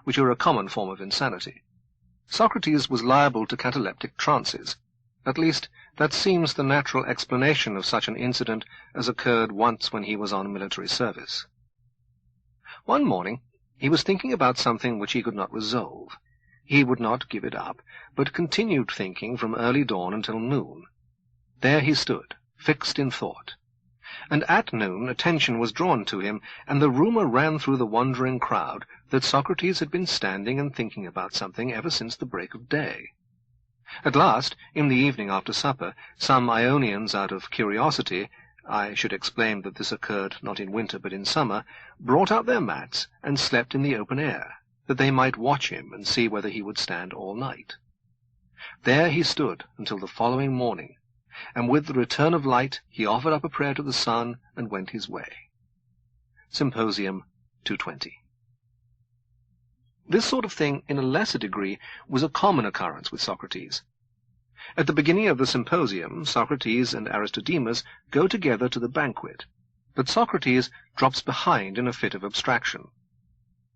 which are a common form of insanity. Socrates was liable to cataleptic trances. At least, that seems the natural explanation of such an incident as occurred once when he was on military service. One morning, he was thinking about something which he could not resolve. He would not give it up, but continued thinking from early dawn until noon. There he stood, fixed in thought. And at noon attention was drawn to him, and the rumor ran through the wondering crowd that Socrates had been standing and thinking about something ever since the break of day. At last, in the evening after supper, some Ionians, out of curiosity — I should explain that this occurred not in winter but in summer — brought out their mats and slept in the open air, that they might watch him and see whether he would stand all night. There he stood until the following morning, and with the return of light he offered up a prayer to the sun and went his way. Symposium 220. This sort of thing, in a lesser degree, was a common occurrence with Socrates. At the beginning of the symposium, Socrates and Aristodemus go together to the banquet, but Socrates drops behind in a fit of abstraction.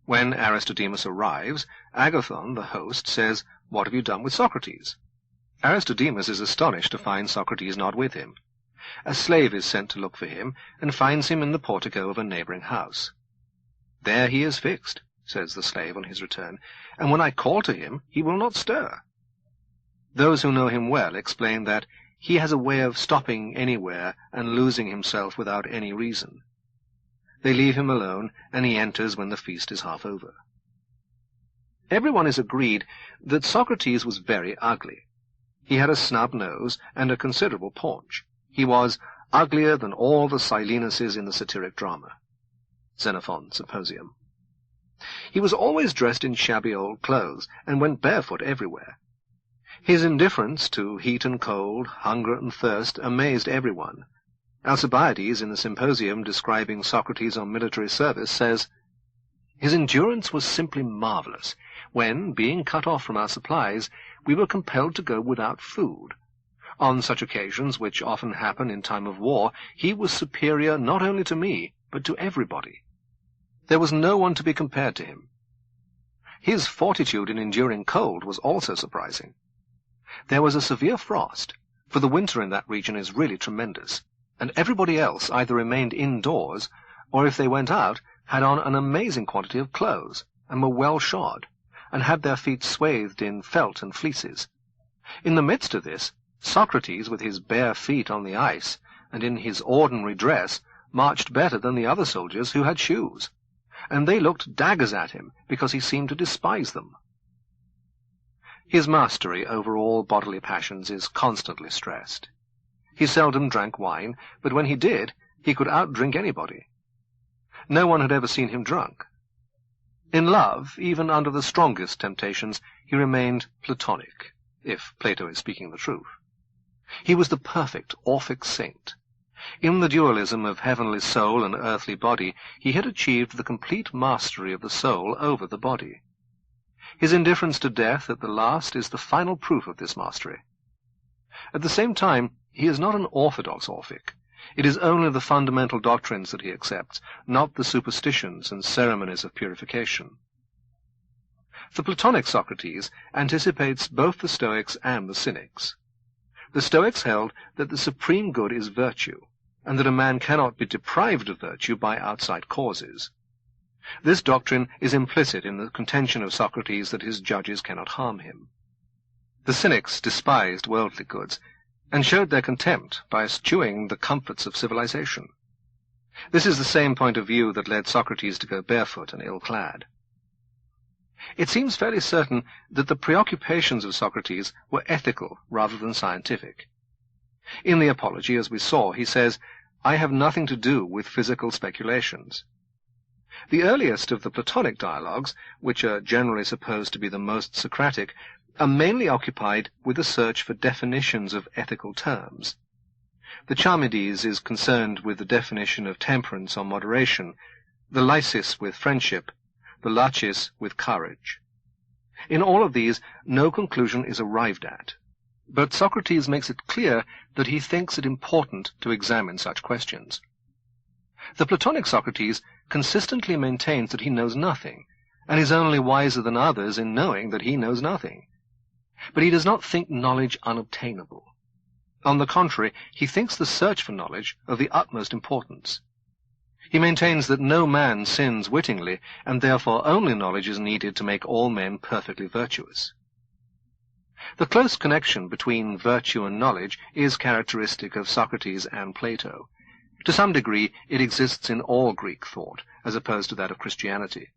When Aristodemus arrives, Agathon, the host, says, "What have you done with Socrates?" Aristodemus is astonished to find Socrates not with him. A slave is sent to look for him, and finds him in the portico of a neighboring house. "There he is fixed," says the slave on his return, "and when I call to him, he will not stir." Those who know him well explain that he has a way of stopping anywhere and losing himself without any reason. They leave him alone, and he enters when the feast is half over. Everyone is agreed that Socrates was very ugly. He had a snub nose and a considerable paunch. He was uglier than all the Silenuses in the satiric drama. Xenophon, Symposium. He was always dressed in shabby old clothes, and went barefoot everywhere. His indifference to heat and cold, hunger and thirst, amazed everyone. Alcibiades, in the Symposium, describing Socrates on military service, says, "His endurance was simply marvelous, when, being cut off from our supplies, we were compelled to go without food. On such occasions, which often happen in time of war, he was superior not only to me, but to everybody. There was no one to be compared to him. His fortitude in enduring cold was also surprising. There was a severe frost, for the winter in that region is really tremendous, and everybody else either remained indoors, or if they went out, had on an amazing quantity of clothes, and were well shod, and had their feet swathed in felt and fleeces. In the midst of this, Socrates, with his bare feet on the ice, and in his ordinary dress, marched better than the other soldiers who had shoes, and they looked daggers at him, because he seemed to despise them." His mastery over all bodily passions is constantly stressed. He seldom drank wine, but when he did, he could outdrink anybody. No one had ever seen him drunk. In love, even under the strongest temptations, he remained Platonic, if Plato is speaking the truth. He was the perfect Orphic saint. In the dualism of heavenly soul and earthly body, he had achieved the complete mastery of the soul over the body. His indifference to death at the last is the final proof of this mastery. At the same time, he is not an orthodox Orphic. It is only the fundamental doctrines that he accepts, not the superstitions and ceremonies of purification. The Platonic Socrates anticipates both the Stoics and the Cynics. The Stoics held that the supreme good is virtue, and that a man cannot be deprived of virtue by outside causes. This doctrine is implicit in the contention of Socrates that his judges cannot harm him. The Cynics despised worldly goods, and showed their contempt by eschewing the comforts of civilization. This is the same point of view that led Socrates to go barefoot and ill-clad. It seems fairly certain that the preoccupations of Socrates were ethical rather than scientific. In the Apology, as we saw, he says, "I have nothing to do with physical speculations." The earliest of the Platonic dialogues, which are generally supposed to be the most Socratic, are mainly occupied with the search for definitions of ethical terms. The Charmides is concerned with the definition of temperance or moderation, the Lysis with friendship, the Laches with courage. In all of these, no conclusion is arrived at, but Socrates makes it clear that he thinks it important to examine such questions. The Platonic Socrates consistently maintains that he knows nothing, and is only wiser than others in knowing that he knows nothing. But he does not think knowledge unobtainable. On the contrary, he thinks the search for knowledge of the utmost importance. He maintains that no man sins wittingly, and therefore only knowledge is needed to make all men perfectly virtuous. The close connection between virtue and knowledge is characteristic of Socrates and Plato. To some degree, it exists in all Greek thought, as opposed to that of Christianity.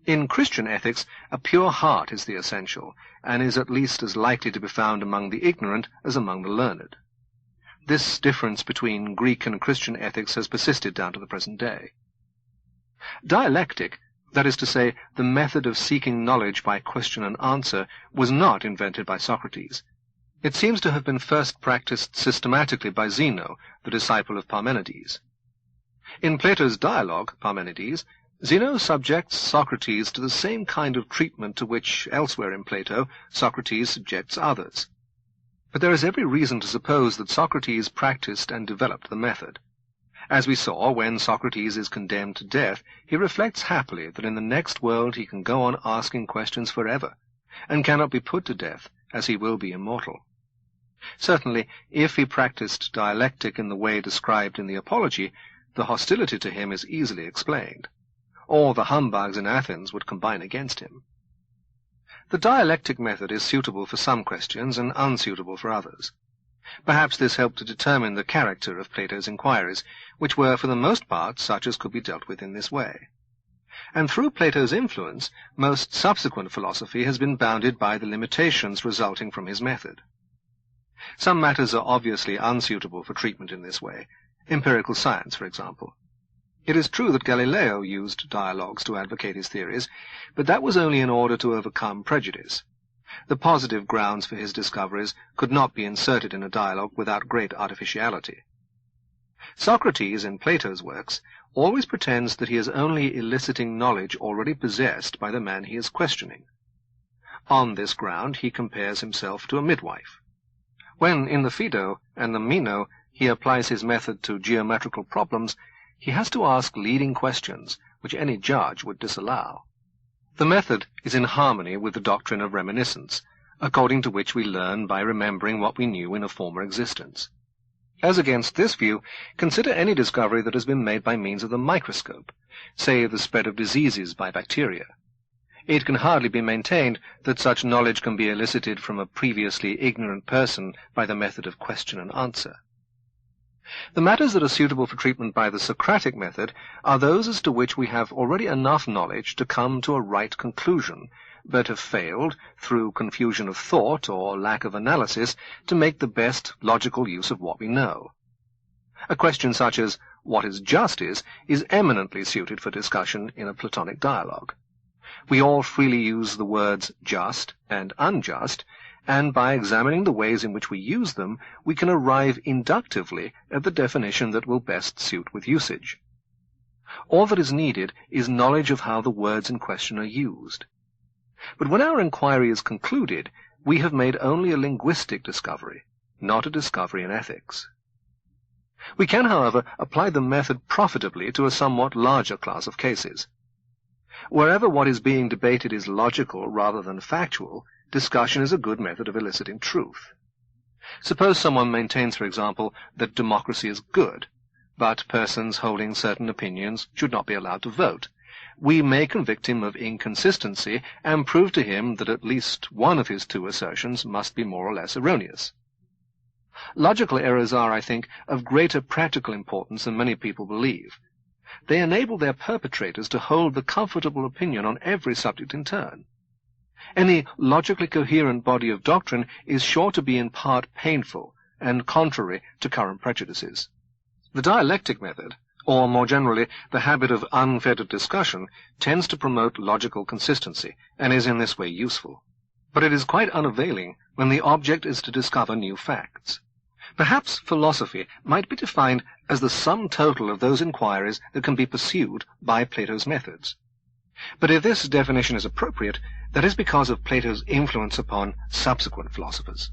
In Christian ethics, a pure heart is the essential, and is at least as likely to be found among the ignorant as among the learned. This difference between Greek and Christian ethics has persisted down to the present day. Dialectic, that is to say, the method of seeking knowledge by question and answer, was not invented by Socrates. It seems to have been first practiced systematically by Zeno, the disciple of Parmenides. In Plato's dialogue, Parmenides, Zeno subjects Socrates to the same kind of treatment to which, elsewhere in Plato, Socrates subjects others. But there is every reason to suppose that Socrates practiced and developed the method. As we saw, when Socrates is condemned to death, he reflects happily that in the next world he can go on asking questions forever, and cannot be put to death, as he will be immortal. Certainly, if he practiced dialectic in the way described in the Apology, the hostility to him is easily explained. All the humbugs in Athens would combine against him. The dialectic method is suitable for some questions and unsuitable for others. Perhaps this helped to determine the character of Plato's inquiries, which were for the most part such as could be dealt with in this way. And through Plato's influence, most subsequent philosophy has been bounded by the limitations resulting from his method. Some matters are obviously unsuitable for treatment in this way, empirical science, for example. It is true that Galileo used dialogues to advocate his theories, but that was only in order to overcome prejudice. The positive grounds for his discoveries could not be inserted in a dialogue without great artificiality. Socrates, in Plato's works, always pretends that he is only eliciting knowledge already possessed by the man he is questioning. On this ground he compares himself to a midwife. When, in the Phaedo and the Meno, he applies his method to geometrical problems, he has to ask leading questions, which any judge would disallow. The method is in harmony with the doctrine of reminiscence, according to which we learn by remembering what we knew in a former existence. As against this view, consider any discovery that has been made by means of the microscope, say the spread of diseases by bacteria. It can hardly be maintained that such knowledge can be elicited from a previously ignorant person by the method of question and answer. The matters that are suitable for treatment by the Socratic method are those as to which we have already enough knowledge to come to a right conclusion, but have failed, through confusion of thought or lack of analysis, to make the best logical use of what we know. A question such as what is justice is eminently suited for discussion in a Platonic dialogue. We all freely use the words just and unjust, and by examining the ways in which we use them, we can arrive inductively at the definition that will best suit with usage. All that is needed is knowledge of how the words in question are used. But when our inquiry is concluded, we have made only a linguistic discovery, not a discovery in ethics. We can, however, apply the method profitably to a somewhat larger class of cases. Wherever what is being debated is logical rather than factual, discussion is a good method of eliciting truth. Suppose someone maintains, for example, that democracy is good, but persons holding certain opinions should not be allowed to vote. We may convict him of inconsistency and prove to him that at least one of his two assertions must be more or less erroneous. Logical errors are, I think, of greater practical importance than many people believe. They enable their perpetrators to hold the comfortable opinion on every subject in turn. Any logically coherent body of doctrine is sure to be in part painful and contrary to current prejudices. The dialectic method, or more generally the habit of unfettered discussion, tends to promote logical consistency, and is in this way useful. But it is quite unavailing when the object is to discover new facts. Perhaps philosophy might be defined as the sum total of those inquiries that can be pursued by Plato's methods. But if this definition is appropriate, that is because of Plato's influence upon subsequent philosophers.